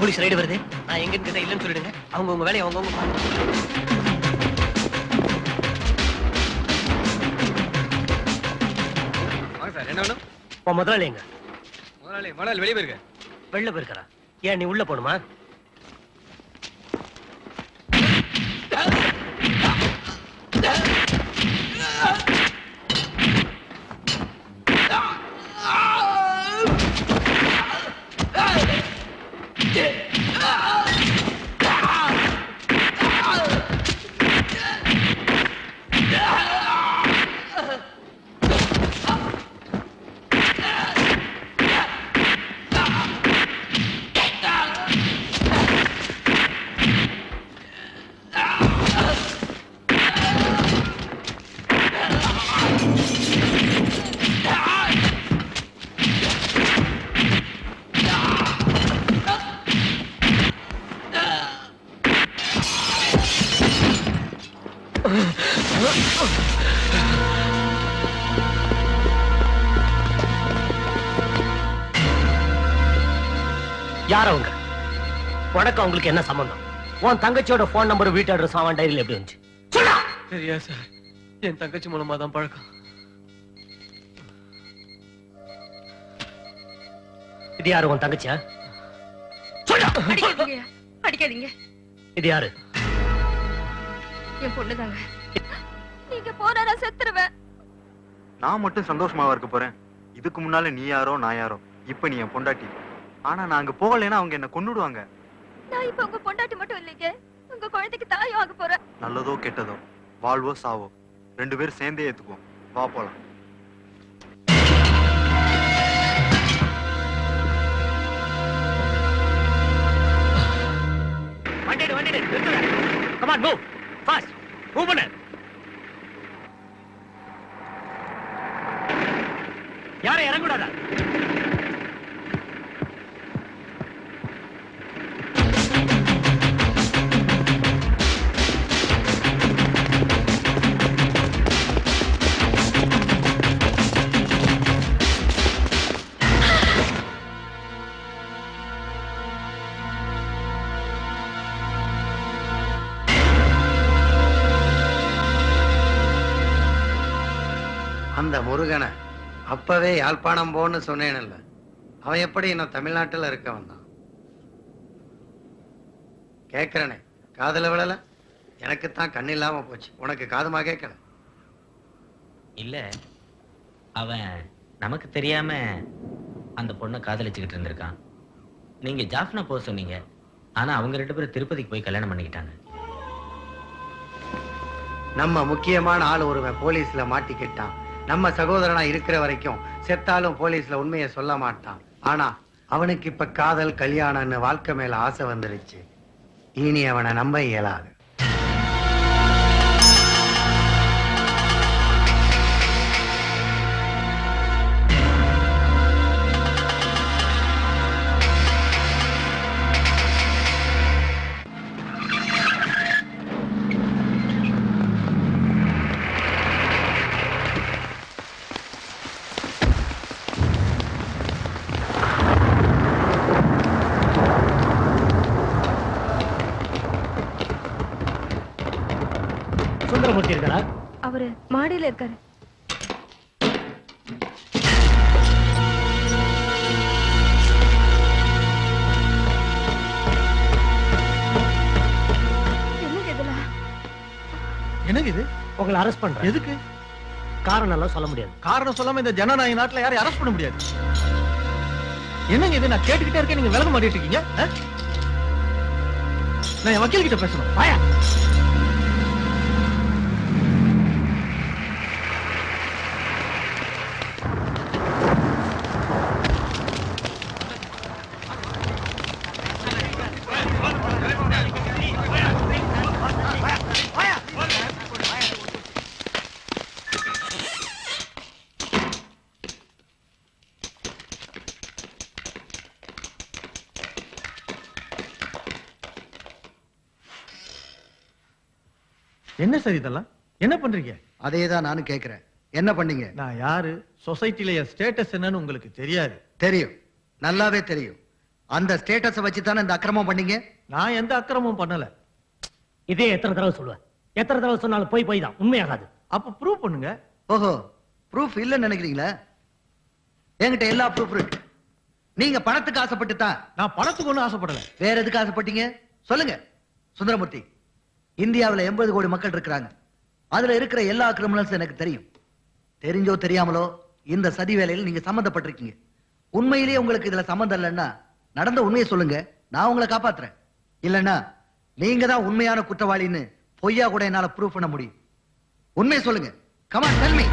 Police ride வருது. நான் எங்க கேட்டா இல்லன்னு சொல்லிடுங்க. அவங்க உங்க வேலையை அவங்க வாங்க சார். என்ன வேணும்? முதலாளி எங்க? முதலாளி வெளியே போயிருக்க. வெளில போயிருக்கா? ஏன் நீ உள்ள போணுமா? யார் அவங்க? உனக்கு அவங்களுக்கு என்ன சம்பந்தம்? உன் தங்கச்சியோட போன் நம்பர் வீட்டு அட்ரஸ் அவன் டைரியில் எப்படி வந்துச்சு? சொல்லா. சரியா சார், என் தங்கச்சி மூலமா தான் பழக்கம். இது யாரு? உன் தங்கச்சியா? சொல்லா. அடிக்காதீங்க. இது யாரு? என் பொண்ணுதாங்க. நீங்க போனா நான் செத்துருவேன். நான் மட்டும் சந்தோஷமாவா இருக்க போறேன்? இதுக்கு முன்னால நீ யாரோ நான் யாரோ, இப்ப நீ என் பொண்டாட்டி. ஆனா நான் அங்க போகலைன்னா அவங்க என்ன கொன்னுடுவாங்க. நான் இப்ப உங்க பொண்டாட்டி மட்டும் இல்லைங்க, உங்க குழந்தைக்கு தாயும் ஆக போறேன். நல்லதோ கெட்டதோ, வாழ்வோ சாவோ, 2 பேரும் சேர்ந்தே ஏத்துக்குவோம். வா போலாம். வண்டிடு நிறுத்துங்க. Come on, move fast. Move பண்ணு. யாரை இறங்கக்கூடாதா? அந்த முருகனை அப்பவே யாழ்ப்பாணம் போன்னு சொன்னேன்ல, அவன் எப்படி இன்னும் தமிழ்நாட்டில் இருக்க வந்தான்? கேட்கிறனே, காதுல விழல? எனக்குத்தான் கண்ணு இல்லாம போச்சு, உனக்கு காதுமா கேட்கல? இல்ல, அவன் நமக்கு தெரியாம அந்த பொண்ணை காதலிச்சுக்கிட்டு இருந்திருக்கான். நீங்க ஜாஃப்னா போக சொன்னீங்க, ஆனா அவங்க 2 பேரும் திருப்பதிக்கு போய் கல்யாணம் பண்ணிக்கிட்டாங்க. நம்ம முக்கியமான ஆள் ஒருவன் போலீஸ்ல மாட்டிக்கிட்டான். நம்ம சகோதரனா இருக்கிற வரைக்கும் செத்தாலும் போலீஸ்ல உண்மையை சொல்ல மாட்டான். ஆனா அவனுக்கு இப்ப காதல் கல்யாணம்னு வாழ்க்கை மேல ஆசை வந்துருச்சு. இனி அவனை நம்ப இயலாது. சுந்தரமூர்த்தி இருக்காரா? அவரு மாடியில இருக்காரு. என்னங்க இது? உங்களை அரெஸ்ட் பண்றேன். எதுக்கு? காரணம் எல்லாம் சொல்ல முடியாது. காரணம் சொல்லாம இந்த ஜனநாயக நாட்டுல யாரையும் அரெஸ்ட் பண்ண முடியாது. என்னங்க இது? நான் கேட்டுக்கிட்டே இருக்கேன், நீங்க விலக மாட்டிட்டு இருக்கீங்க. நான் என் வக்கீல் கிட்ட பேசணும். வாயா. என்ன சார் இதெல்லாம்? என்ன பண்றீங்க? அதேதான் நானும் கேட்கிறேன். என்ன பண்ணீங்க? நான் யாரு, சொசைட்டில என் ஸ்டேட்டஸ் என்னன்னு உங்களுக்கு தெரியாது? தெரியும், நல்லாவே தெரியும். அந்த ஸ்டேட்டஸை வச்சு தானே இந்த அக்கிரமம் பண்ணீங்க. நான் எந்த அக்கிரமும் பண்ணல. இதே எத்தனை தடவை சொல்லுவேன்? எத்தனை தடவை சொன்னாலும் போய் தான், உண்மையாகாது. அப்ப ப்ரூவ் பண்ணுங்க. ஓஹோ, ப்ரூஃப் இல்லைன்னு நினைக்கிறீங்களா? என்கிட்ட எல்லா ப்ரூஃப் இருக்கு. நீங்க பணத்துக்கு ஆசைப்பட்டு தான். நான் பணத்துக்கு ஒண்ணும் ஆசைப்படல. வேற எதுக்கு ஆசைப்பட்டீங்க சொல்லுங்க. சுந்தரமூர்த்தி, இந்தியாவுல 80 கோடி மக்கள் இருக்கிறாங்க. அதுல இருக்கிற எல்லா கிரிமினல்ஸ் எனக்கு தெரியும். தெரிஞ்சோ தெரியாமலோ இந்த சதி வேலையில் நீங்க சம்பந்தப்பட்டிருக்கீங்க. உண்மையிலேயே உங்களுக்கு இதுல சம்பந்தம் இல்லைன்னா நடந்த உண்மையை சொல்லுங்க, நான் உங்களை காப்பாத்துறேன். இல்லைன்னா நீங்க தான் உண்மையான குற்றவாளின்னு பொய்யா கூட என்னால ப்ரூவ் பண்ண முடியும். உண்மையை சொல்லுங்க. Come on tell me.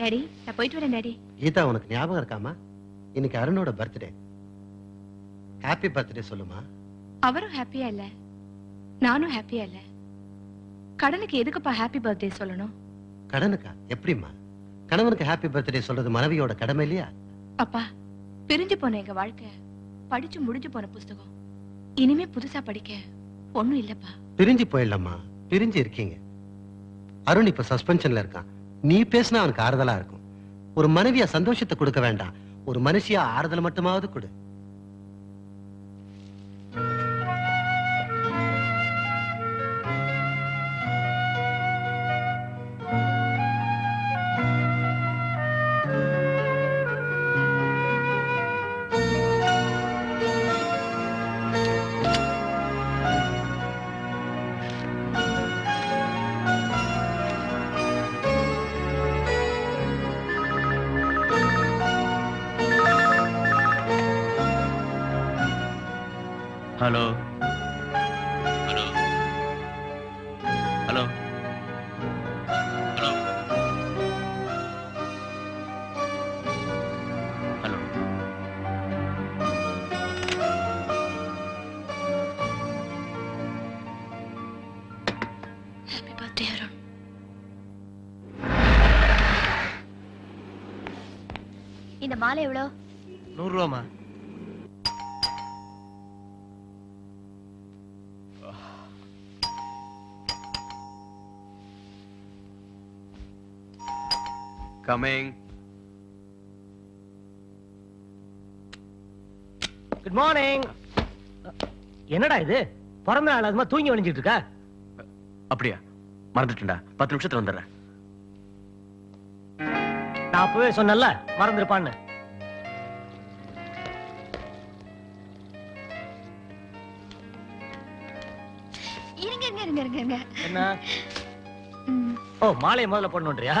டாடி, நான் போயிட்டு வரேன் டாடி. கீதா, உனக்கு ஞாபகம் இருக்காமா? இன்னைக்கு அருணோட பர்த்டே. ஹாப்பி பர்த்டே சொல்லுமா. அவரும் ஹாப்பியா இல்ல, நானும் ஹாப்பியா இல்ல. கடனுக்கு எதுக்குப்பா ஹாப்பி பர்த்டே சொல்லணும்? கடனுக்கா? எப்படிம்மா? கணவனுக்கு ஹாப்பி பர்த்டே சொல்றது மனைவியோட கடமை இல்லையா? அப்பா, பிரிஞ்சு போன எங்க வாழ்க்கை படிச்சு முடிஞ்சு போன புஸ்தகம். இனிமே புதுசா படிக்க ஒண்ணும் இல்லப்பா. பிரிஞ்சு போயிடலாமா? பிரிஞ்சு இருக்கீங்க. அருண் இப்ப சஸ்பென்ஷன்ல இருக்கான். நீ பேசினா அவனுக்கு ஆறுதலா இருக்கும். ஒரு மனைவியா சந்தோஷத்தை கொடுக்க வேண்டாம், ஒரு மனுஷியா ஆறுதல் மட்டுமாவது கொடு. Hello hello hello hello hello happy birthday Arun. இந்த மாலை எவ்வளோ? 100 ரூபாமா? கமிங். Good morning. என்னடா இது, பிறந்த நாள் அதுமா தூங்கி வழிஞ்சிட்டு இருக்க? அப்படியா? மறந்துட்டேன்டா. 10 நிமிஷத்துல வந்துடுறேன். நான் அப்பவே சொன்னேன்ல மறந்துருப்பான்னு. இருங்க இருங்க இருங்க இருங்க இருங்க. என்ன? ம், ஓ, மாலையை முதல்ல போடணுன்றியா?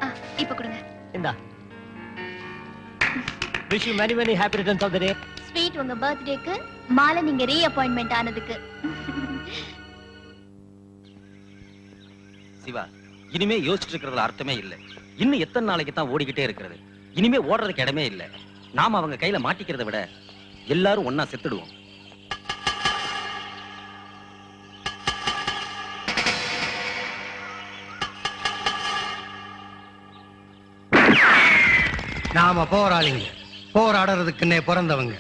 ஆ, இப்ப கொடுங்க. இந்தா. Wish you many many happy returns of the day. Sweet உங்க பர்த்டேக்கு, மாலை நீங்க ரீ அப்பாயின்மெண்ட் ஆனதுக்கு. சிவா, இனிமே யோசிச்சுட்டு இருக்கிறதுல அர்த்தமே இல்ல. இன்னும் எத்தனை நாளைக்கு தான் ஓடிக்கிட்டே இருக்கிறது? இனிமே ஓடுறதுக்கு இடமே இல்ல. நாம அவங்க கையில மாட்டிக்கிறதை விட எல்லாரும் ஒன்னா செத்துடுவோம். நாம போராளிங்க, போராடுறதுக்குன்னே பிறந்தவங்க.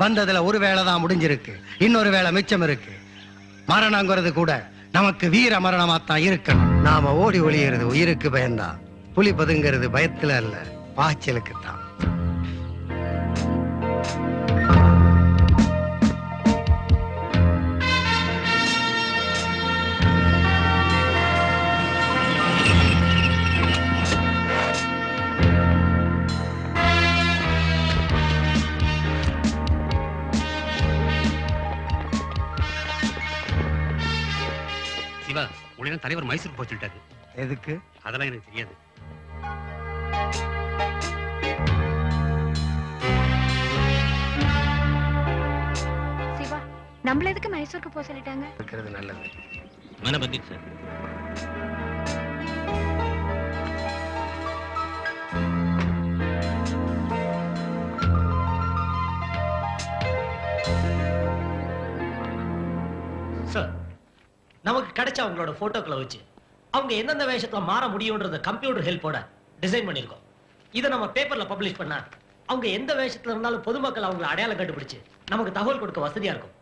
வந்ததுல ஒரு வேலை தான் முடிஞ்சிருக்கு, இன்னொரு வேலை மிச்சம் இருக்கு. மரணங்கிறது கூட நமக்கு வீர மரணமாத்தான் இருக்கணும். நாம ஓடி ஒளியறது உயிருக்கு பயந்தான். புலி பதுங்கிறது பயத்துல அல்ல, பாய்ச்சலுக்கு தான். சிவா, உடனே தலைவர் மைசூர் போக சொல்லிட்டாரு. எதுக்கு? அதெல்லாம் எனக்கு தெரியாது. சிவா, நம்மள எதுக்கு மைசூருக்கு போக சொல்லிட்டாங்க? இருக்கிறது நல்லது. மனபந்தி சார். சார், நமக்கு கிடைச்ச அவங்களோட போட்டோக்களை வச்சு அவங்க எந்தெந்த வேஷத்துல மாற முடியும்ன்றத கம்ப்யூட்டர் ஹெல்ப்போட டிசைன் பண்ணிருக்கோம். இதை நம்ம பேப்பர்ல பப்ளிஷ் பண்ணா அவங்க எந்த வேஷத்துல இருந்தாலும் பொதுமக்கள் அவங்களை அடையாளம் கண்டுபிடிச்சு நமக்கு தகவல் கொடுக்க வசதியா இருக்கும்.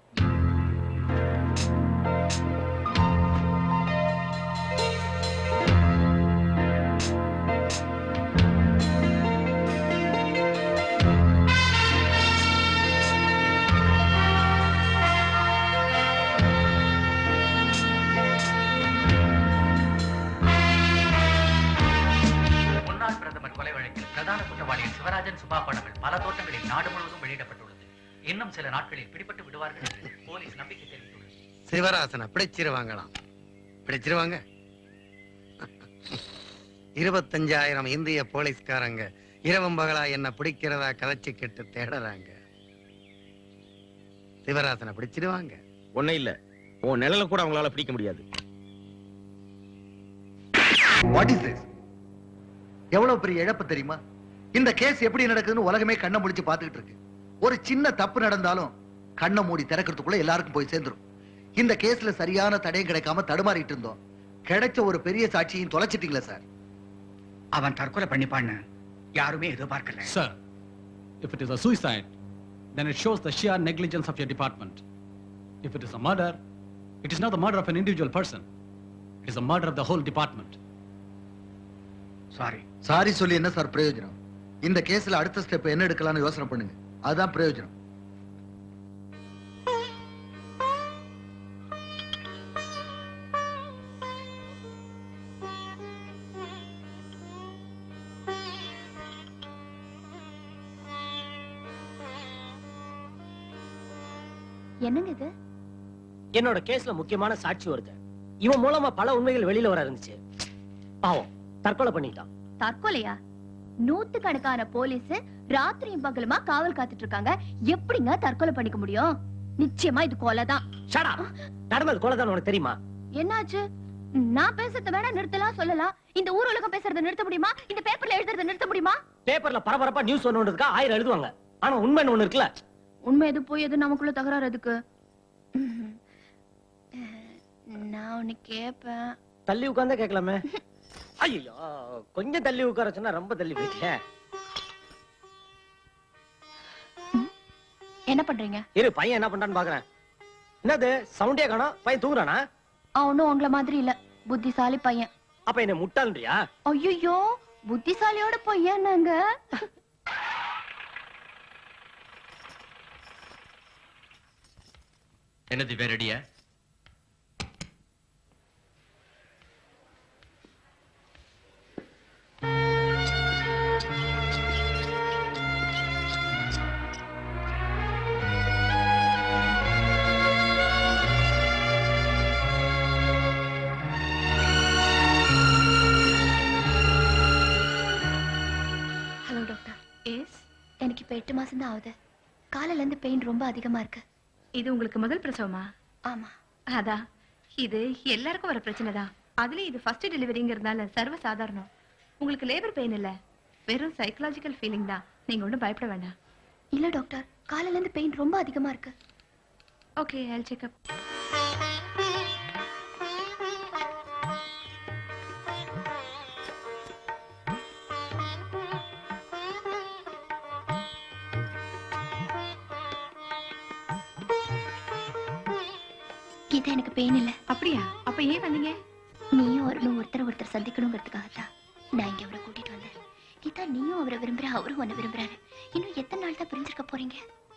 முன்னாள் பிரதமர் கொலை வழக்கில் பிரதான குற்றவாளிகள் சிவராஜன் சுபா படங்கள் பல தோட்டங்களில் நாடு முழுவதும் வெளியிடப்பட்டுள்ளது. இன்னும் சில நாட்களில் பிடிபட்டு விடுவார்கள் என்று போலீஸ் நம்பிக்கை தெரிவித்துள்ளது. சிவராசனை பிடிச்சிருவாங்களாம். பிடிச்சிருவாங்க. 25,000 இந்திய போலீஸ்காரங்க இரவும் பகலா என்ன பிடிக்கிறதா கதைச்சுக்கிட்டு தேடுறாங்க. சிவராசனை பிடிச்சிருவாங்க. ஒண்ணே இல்ல, உன் நிழல கூட அவங்களால பிடிக்க முடியாது. What is this? எவ்வளவு பெரிய இழப்பு தெரியுமா? இந்த கேஸ் எப்படி நடக்குதுன்னு உலகமே கண்ணை முடிச்சு பார்த்துக்கிட்டு இருக்கு. ஒரு சின்ன தப்பு நடந்தாலும் கண்ணை மூடி திறக்கிறதுக்குள்ள எல்லாருக்கும் போய் சேர்ந்துரும். இந்த கேஸ்ல சரியான தடையும் கிடைக்காம தடுமாறிட்டு இருந்தோம். கிடைச்ச ஒரு பெரிய சாட்சியும் தொலைச்சிட்டீங்களா சார்? அவன் தற்கொலை பண்ணிப்பான்னு யாருமே எதிர்பார்க்கல. Sir, if it is a suicide, then it shows the sheer negligence of your department. If it is a murder, it is not the murder of an individual person. It is a murder of the whole department. Sorry. Sorry சொல்லி என்ன sir பிரயோஜனம்? இந்த கேஸ்ல அடுத்த step என்ன எடுக்கலாம்னு யோசனை பண்ணுங்க. அதுதான் பிரயோஜனம். என்னங்க இது? என்னோட கேஸ்ல முக்கியமான சாட்சி ஒருத்தர். இவன் மூலமா பல உண்மைகள் வெளியில வர இருந்துச்சு. பாவம், தற்கொலை பண்ணிட்டான். தற்கொலையா? நூத்துக்கணக்கான போலீஸ் ராத்திரியும் பகலுமா காவல் காத்துட்டு இருக்காங்க. எப்படிங்க தற்கொலை பண்ணிக்க முடியும்? நிச்சயமா இது கொலைதான். Shut up. நடந்தது கொலைதான் உனக்கு தெரியுமா? என்னாச்சு? நான் பேசுறத வேணா நிறுத்தலாம் சொல்லலாம். இந்த ஊர் உலகம் பேசுறத நிறுத்த முடியுமா? இந்த பேப்பர்ல எழுதுறத நிறுத்த முடியுமா? பேப்பர்ல பரபரப்பா நியூஸ் ஒண்ணுன்றதுக்கா 1000 எழுதுவாங்க. ஆனா உண்மைன்னு ஒண்ணு இருக்குல்ல. உண்மை எது போய் எது நமக்குள்ள தகராறு எதுக்கு? நான் உன்னை கேப்பேன். தள்ளி உட்கார்ந்தா கேட்கலாமே. ஐயோ, கொஞ்சம் தள்ளி உட்கார சொன்னா ரொம்ப தள்ளி போயிட்டேன். என்ன பண்றீங்க? இரு, பையன் என்ன பண்றான்னு பாக்குறேன். என்னது சவுண்டே காணோம்? பையன் தூங்குறானா? அவனும் உங்கள மாதிரி இல்ல, புத்திசாலி பையன். அப்ப என்ன முட்டாள்ன்றியா? ஐயோ, புத்திசாலியோட பையன் நாங்க. என்னது வேற ரெடியா? Hello doctor. எஸ், எனக்கு இப்ப 8 மாசம் தான் ஆகுது. காலையில இருந்து பெயின் ரொம்ப அதிகமா இருக்கு. இது உங்களுக்கு முதல் பிரசவமா? ஆமா. அதான், இது எல்லாருக்கும் வர பிரச்சனை தான். அதுலயும் இது ஃபர்ஸ்ட் டெலிவரிங்கிறதுனால சர்வ சாதாரணம். உங்களுக்கு லேபர் பெயின் இல்ல, வெறும் சைக்கலாஜிக்கல் ஃபீலிங் தான். நீங்க ஒன்றும் பயப்பட வேண்டாம். இல்ல டாக்டர், காலையில இருந்து பெயின் ரொம்ப அதிகமா இருக்கு. ஓகே, ஐல் செக் அப். கீதா, எனக்கு பெயின் இல்ல. அப்படியா? அப்ப ஏன் வந்தீங்க? நீயும் அவரும் ஒருத்தர் சந்திக்கணுங்கிறதுக்காக தான் நான் இங்க அவரை கூட்டிட்டு வந்தேன். கீதா, நீயும் அவரை விரும்புற, அவரும் உன்னை விரும்புறாரு. இன்னும் எத்தனை நாள் தான் பிரிஞ்சிருக்க போறீங்க?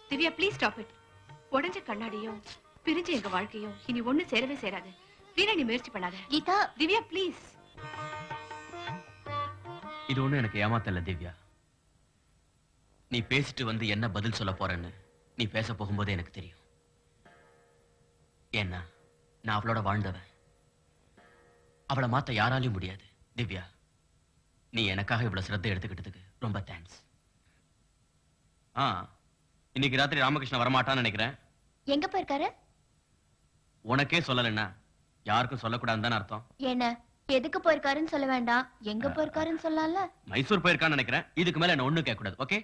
Divya, please stop it. உடைஞ்ச கண்ணாடியும் பிரிஞ்ச எங்க வாழ்க்கையும் இனி ஒண்ணு சேரவே சேராது. வீணா நீ முயற்சி பண்ணாத. கீதா. திவ்யா, ப்ளீஸ். இது ஒண்ணும் எனக்கு ஏமாத்தல திவ்யா. நீ பேசிட்டு வந்து என்ன பதில் சொல்ல போறேன்னு நீ பேச போகும்போது எனக்கு தெரியும். ஏன்னா நான் அவளோட வாழ்ந்தவன். அவளை மாத்த யாராலையும் முடியாது. திவ்யா, நீ எனக்காக இவ்வளவு சிரத்தை எடுத்துக்கிட்டதுக்கு ரொம்ப தேங்க்ஸ். இன்னைக்கு ராத்திரி ராமகிருஷ்ணன் வரமாட்டான்னு நினைக்கிறேன். எங்க போயிருக்காரு? உனக்கே சொல்லலைன்னா யாருக்கும் சொல்லக்கூடாதுன்னு தானே அர்த்தம். என்ன, எதுக்கு போயிருக்காருன்னு சொல்ல வேண்டாம், எங்க போயிருக்காருன்னு சொல்லலாம்ல. மைசூர் போயிருக்கான்னு நினைக்கிறேன். இதுக்கு மேல என்ன ஒண்ணும் கேட்க கூடாது. ஓகே?